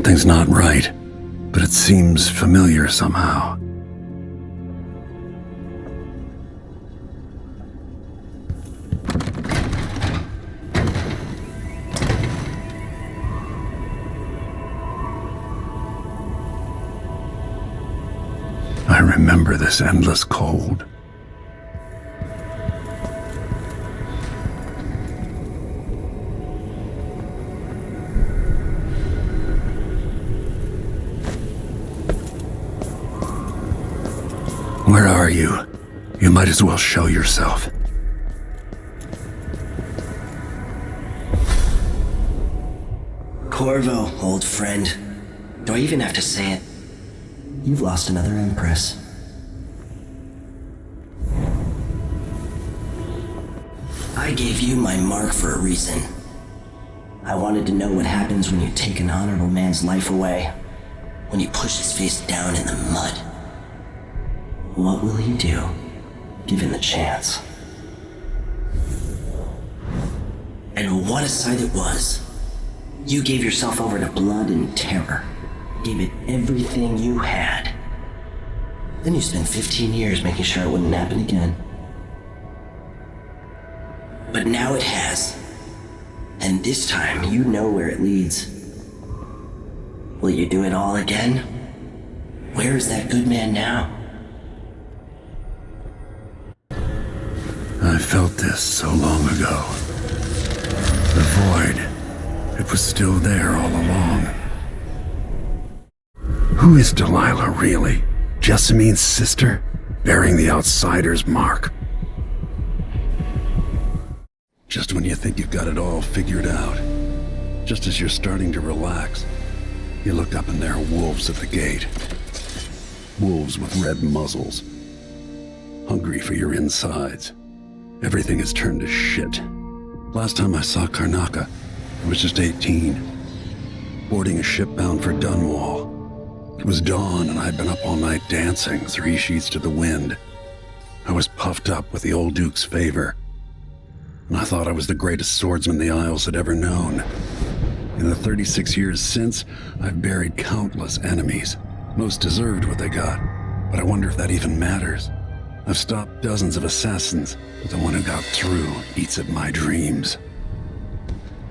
Something's not right, but it seems familiar somehow. I remember this endless cold. Where are you? You might as well show yourself. Corvo, old friend. Do I even have to say it? You've lost another Empress. I gave you my mark for a reason. I wanted to know what happens when you take an honorable man's life away. When you push his face down in the mud. What will he do, given the chance? And what a sight it was. You gave yourself over to blood and terror. Gave it everything you had. Then you spent 15 years making sure it wouldn't happen again. But now it has. And this time, you know where it leads. Will you do it all again? Where is that good man now? I felt this so long ago. The void. It was still there all along. Who is Delilah, really? Jessamine's sister? Bearing the Outsider's mark. Just when you think you've got it all figured out, just as you're starting to relax, you look up and there are wolves at the gate. Wolves with red muzzles. Hungry for your insides. Everything has turned to shit. Last time I saw Karnaca, I was just 18. Boarding a ship bound for Dunwall. It was dawn and I'd been up all night dancing, 3 sheets to the wind. I was puffed up with the old Duke's favor. And I thought I was the greatest swordsman the Isles had ever known. In the 36 years since, I've buried countless enemies. Most deserved what they got, but I wonder if that even matters. I've stopped dozens of assassins, but the one who got through eats at my dreams.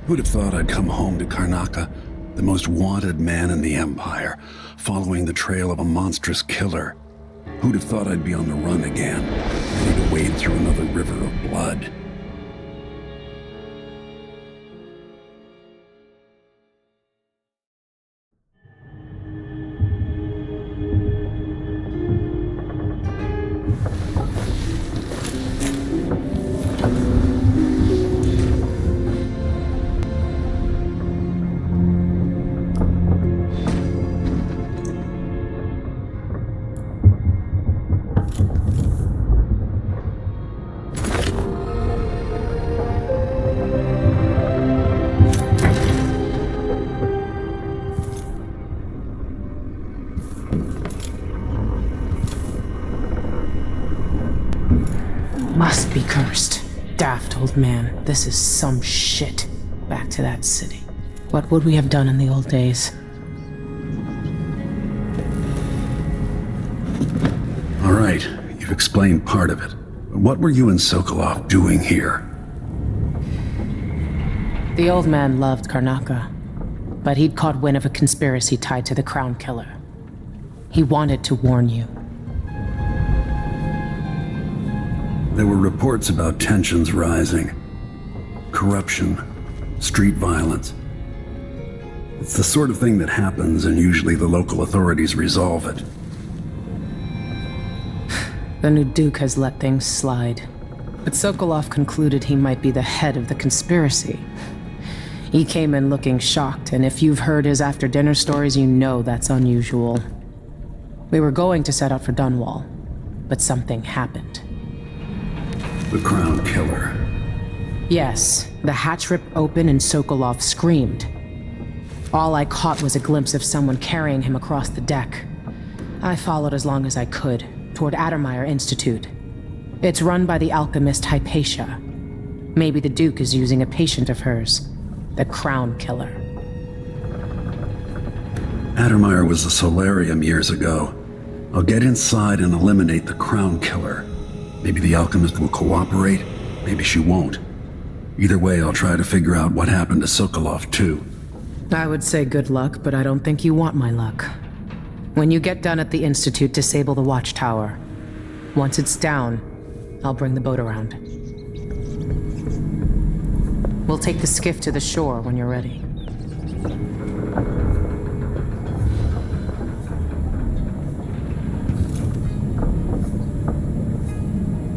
Who'd have thought I'd come home to Karnaca, the most wanted man in the Empire, following the trail of a monstrous killer? Who'd have thought I'd be on the run again, ready to wade through another river of blood? Must be cursed. Daft old man, this is some shit. Back to that city. What would we have done in the old days? All right, you've explained part of it. But what were you and Sokolov doing here? The old man loved Karnaca, but he'd caught wind of a conspiracy tied to the Crownkiller. He wanted to warn you. There were reports about tensions rising. Corruption, street violence. It's the sort of thing that happens, and usually the local authorities resolve it. The new Duke has let things slide. But Sokolov concluded he might be the head of the conspiracy. He came in looking shocked, and if you've heard his after-dinner stories, you know that's unusual. We were going to set out for Dunwall, but something happened. The Crownkiller. Yes, the hatch ripped open and Sokolov screamed. All I caught was a glimpse of someone carrying him across the deck. I followed as long as I could, toward Addermire Institute. It's run by the alchemist Hypatia. Maybe the Duke is using a patient of hers, the Crownkiller. Addermire was a solarium years ago. I'll get inside and eliminate the Crownkiller. Maybe the alchemist will cooperate, maybe she won't. Either way, I'll try to figure out what happened to Sokolov too. I would say good luck, but I don't think you want my luck. When you get done at the Institute, disable the watchtower. Once it's down, I'll bring the boat around. We'll take the skiff to the shore when you're ready.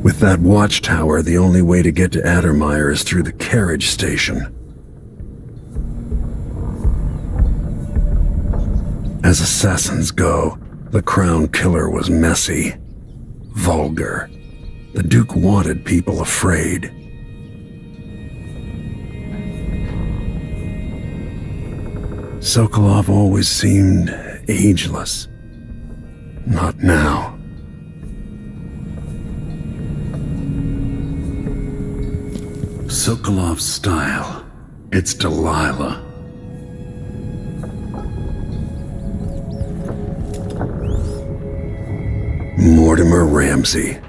With that watchtower, the only way to get to Addermire is through the carriage station. As assassins go, the Crownkiller was messy, vulgar. The Duke wanted people afraid. Sokolov always seemed ageless. Not now. Sokolov's style. It's Delilah. Mortimer Ramsey,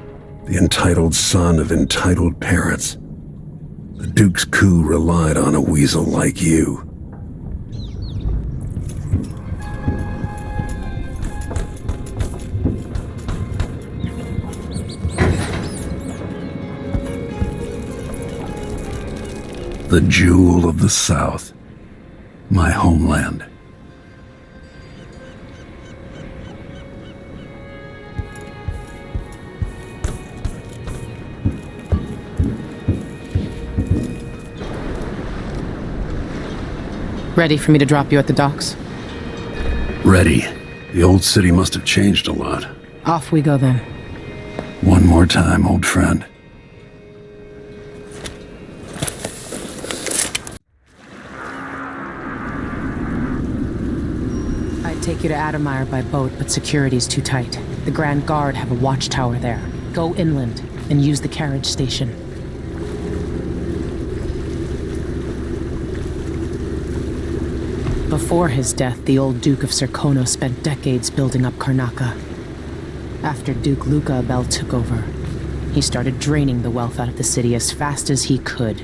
the entitled son of entitled parents. The Duke's coup relied on a weasel like you. The jewel of the South, my homeland. Ready for me to drop you at the docks? Ready. The old city must have changed a lot. Off we go then. One more time, old friend. I'd take you to Addermire by boat, but security's too tight. The Grand Guard have a watchtower there. Go inland and use the carriage station. Before his death, the old Duke of Serkono spent decades building up Karnaca. After Duke Luca Abel took over, he started draining the wealth out of the city as fast as he could.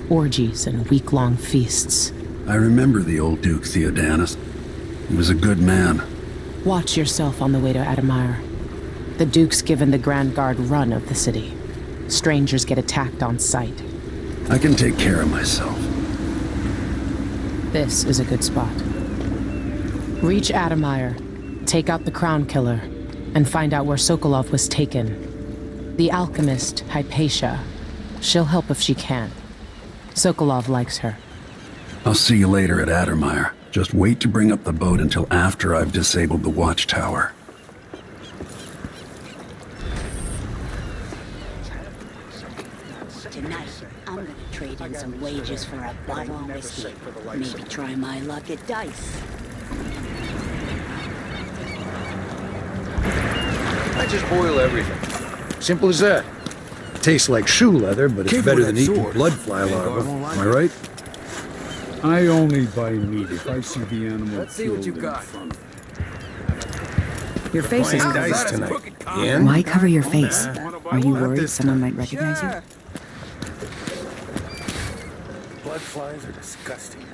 Orgies and week-long feasts. I remember the old Duke Theodanis. He was a good man. Watch yourself on the way to Addermire. The Duke's given the Grand Guard run of the city. Strangers get attacked on sight. I can take care of myself. This is a good spot. Reach Addermire, take out the Crownkiller, and find out where Sokolov was taken. The alchemist, Hypatia. She'll help if she can. Sokolov likes her. I'll see you later at Addermire. Just wait to bring up the boat until after I've disabled the watchtower. Tonight, I'm gonna trade in some wages for a bottle of whiskey. Maybe try my luck at dice. I just boil everything. Simple as that. Tastes like shoe leather, but it's better than eating blood fly larvae. Am I right? I only buy meat if I see the animal. Let's see what you got. Your face is covered. Dice tonight. Ian? Why cover your face? Are you worried someone might recognize you? Blood flies are disgusting.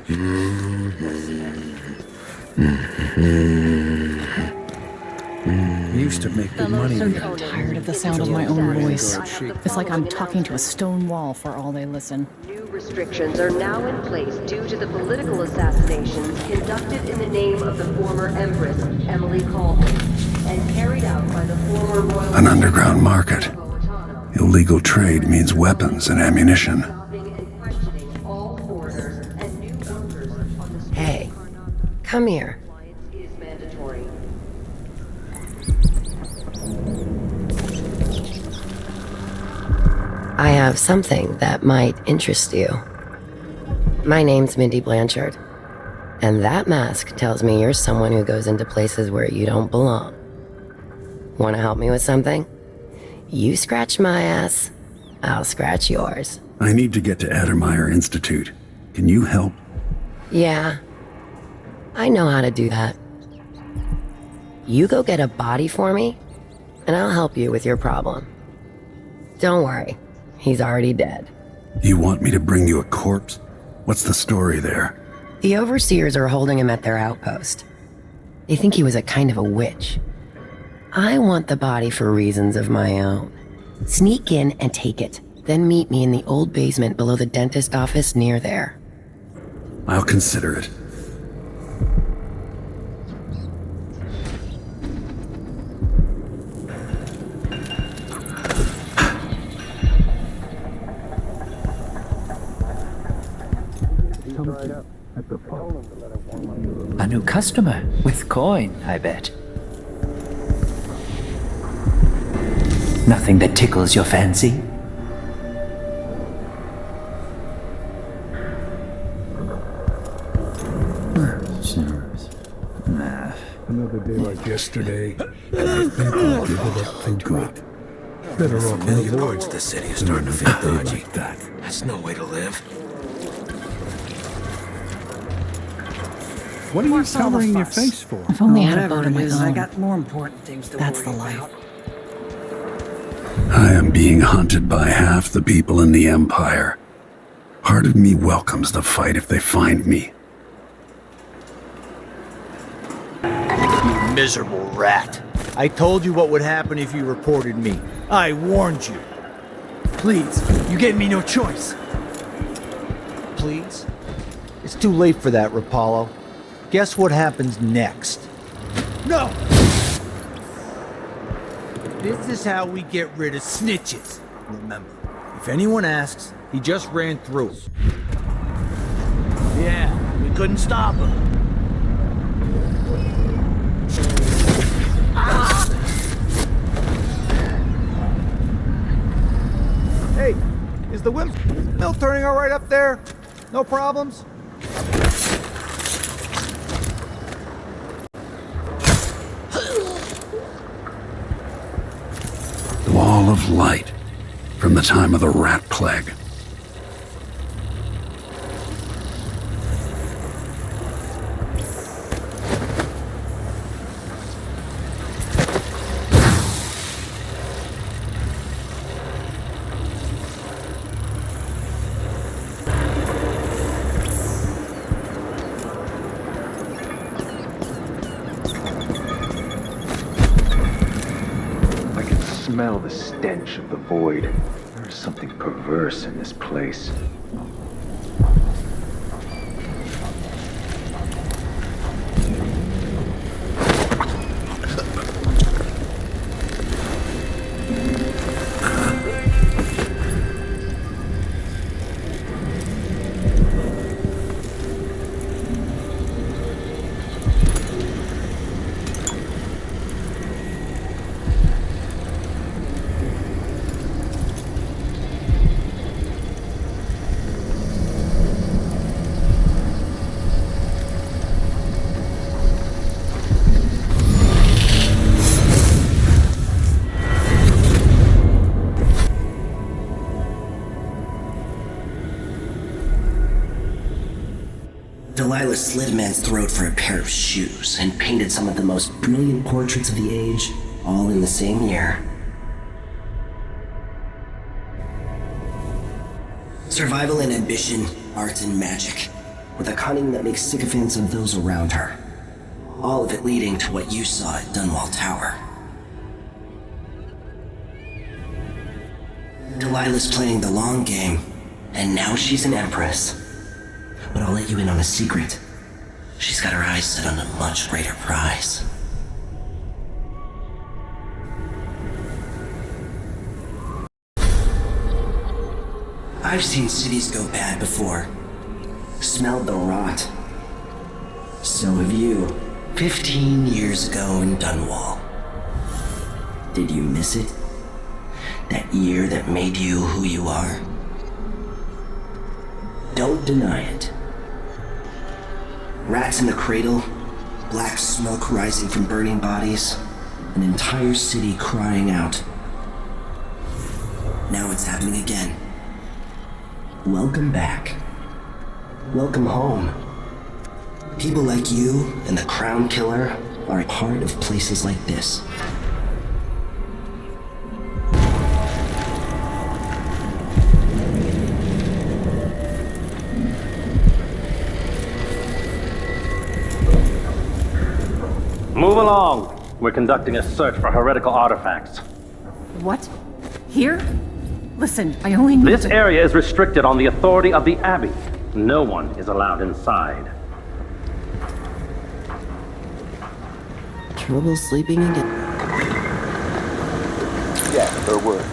Used to make good money. I'm tired of the sound of my own voice. It's like I'm talking to a stone wall for all they listen. New restrictions are now in place due to the political assassinations conducted in the name of the former Empress, Emily Colvin, and carried out by the former royal... An underground market. Illegal trade means weapons and ammunition. Hey, come here. Is mandatory. I have something that might interest you. My name's Mindy Blanchard, and that mask tells me you're someone who goes into places where you don't belong. Want to help me with something? You scratch my ass, I'll scratch yours. I need to get to Addermire Institute. Can you help? Yeah, I know how to do that. You go get a body for me, and I'll help you with your problem. Don't worry, he's already dead. You want me to bring you a corpse? What's the story there? The overseers are holding him at their outpost. They think he was a kind of a witch. I want the body for reasons of my own. Sneak in and take it, then meet me in the old basement below the dentist office near there. I'll consider it. A new customer with coin, I bet. Nothing that tickles your fancy? Another day like yesterday, and I think I'll give it up for good. Better off in the void. The city is starting to feel dodgy. Like that. That's no way to live. What are you covering your face for? I've only had a boat of my own. I got more important things to That's the worry life. about. I am being hunted by half the people in the Empire. Part of me welcomes the fight if they find me. You miserable rat. I told you what would happen if you reported me. I warned you. Please, you gave me no choice. Please? It's too late for that, Rapallo. Guess what happens next? No! This is how we get rid of snitches. Remember, if anyone asks, he just ran through. Yeah, we couldn't stop him. Hey, is the windmill turning all right up there? No problems? Wall of light from the time of the rat plague. Smell the stench of the void. There is something perverse in this place. Delilah slit a man's throat for a pair of shoes and painted some of the most brilliant portraits of the age, all in the same year. Survival and ambition, art and magic, with a cunning that makes sycophants of those around her. All of it leading to what you saw at Dunwall Tower. Delilah's playing the long game, and now she's an empress. But I'll let you in on a secret. She's got her eyes set on a much greater prize. I've seen cities go bad before. Smelled the rot. So have you. 15 years ago in Dunwall. Did you miss it? That year that made you who you are? Don't deny it. Rats in the cradle, black smoke rising from burning bodies, an entire city crying out. Now it's happening again. Welcome back. Welcome home. People like you and the Crownkiller are a part of places like this. Move along. We're conducting a search for heretical artifacts. What? Here? Listen, I only need This to... area is restricted on the authority of the Abbey. No one is allowed inside. Trouble sleeping again. Yeah, her words.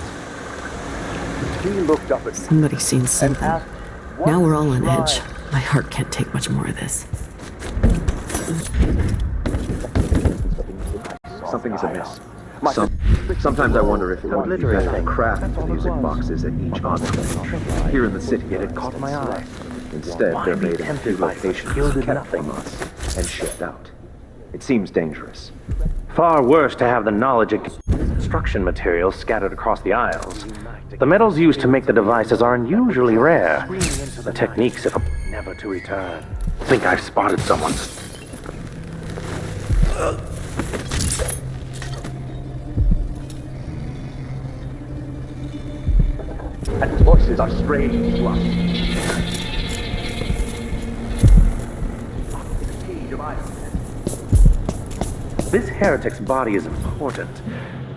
He looked up at Somebody's seen something. Now we're all on edge. My heart can't take much more of this. something is amiss. Sometimes I wonder if it would be better to craft the music boxes at each object. Here in the city, it had caught my eye. Instead, they're made in a few locations, kept from us, and shipped out. It seems dangerous. Far worse to have the knowledge of construction materials scattered across the aisles. The metals used to make the devices are unusually rare. The techniques if never to return. I think I've spotted someone. And his voices are strange to us. This heretic's body is important,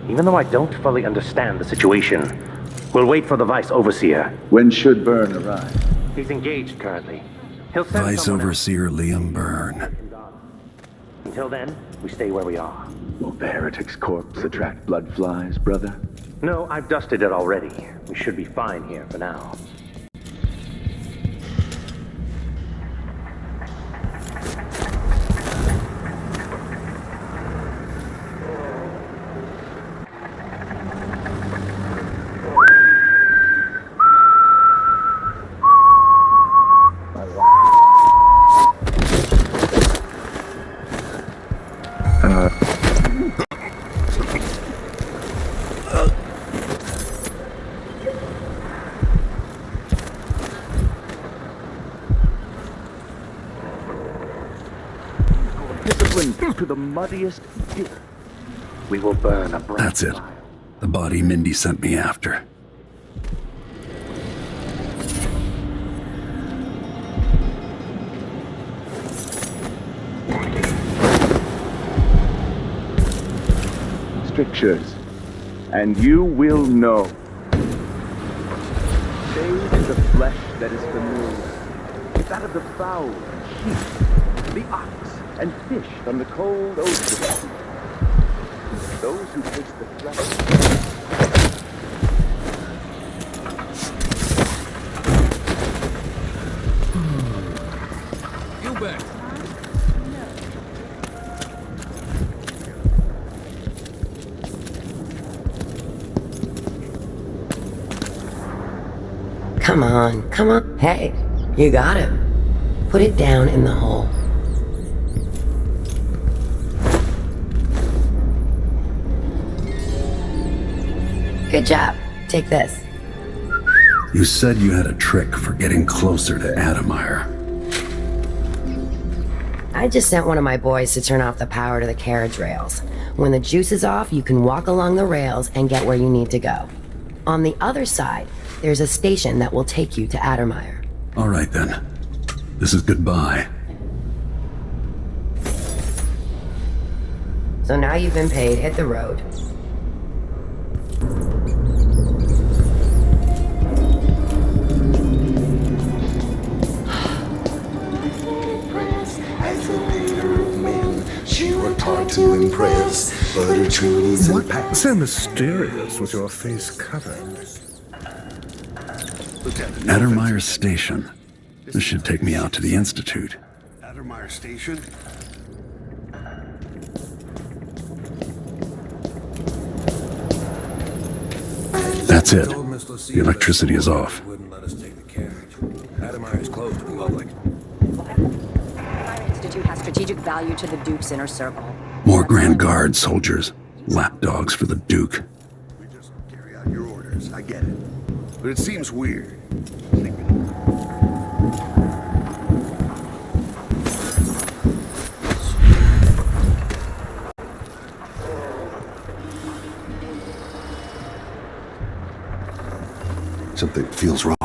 even though I don't fully understand the situation. We'll wait for the Vice Overseer. When should Byrne arrive? He's engaged currently. He'll send Vice someone Overseer Liam Byrne. Until then, we stay where we are. Will the heretic's corpse attract blood flies, brother? No, I've dusted it already. We should be fine here for now. To the muddiest dip. We will burn a bright That's it. The body Mindy sent me after. Strictures, and you will know. Bathe in the flesh that is familiar, that of the fowl and sheep, the ox and fish from the cold ocean. Those who taste the flesh. You bet. Come on, come on. Hey, you got it. Put it down in the hole. Good job. Take this. You said you had a trick for getting closer to Addermire. I just sent one of my boys to turn off the power to the carriage rails. When the juice is off, you can walk along the rails and get where you need to go. On the other side, there's a station that will take you to Addermire. All right then. This is goodbye. So now you've been paid, hit the road. Hard to impress, but her truths and What's so mysterious with your face covered? Addermire Station. This should take me out to the Institute. Addermire Station? That's it. The electricity is off. Wouldn't let us take the carriage. Addermire is closed to the public. Our Institute has strategic value to the Duke's inner circle. More Grand Guard soldiers. Lapdogs for the Duke. We just carry out your orders, I get it. But it seems weird. Something feels wrong.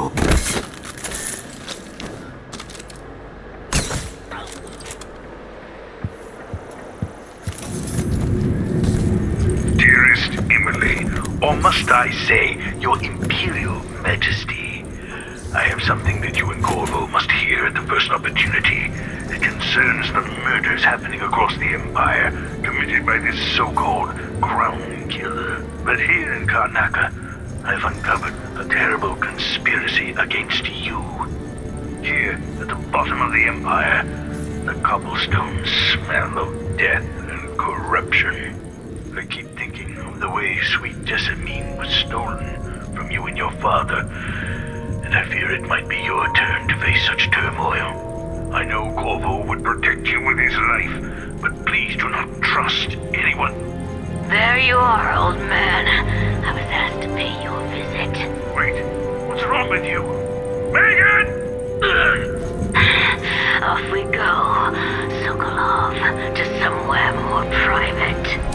Dearest Emily, or must I say, your Imperial Majesty, I have something that you and Corvo must hear at the first opportunity. It concerns the murders happening across the Empire, committed by this so-called Crownkiller. But here in Karnaca, I've uncovered a terrible conspiracy against you. Here, at the bottom of the Empire, the cobblestones smell of death and corruption. I keep thinking of the way sweet Jessamine was stolen from you and your father, and I fear it might be your turn to face such turmoil. I know Corvo would protect you with his life, but please do not trust anyone. There you are, old man. I was asked to pay you a visit. Wait, what's wrong with you? Megan! Off we go. Sokolov, to somewhere more private.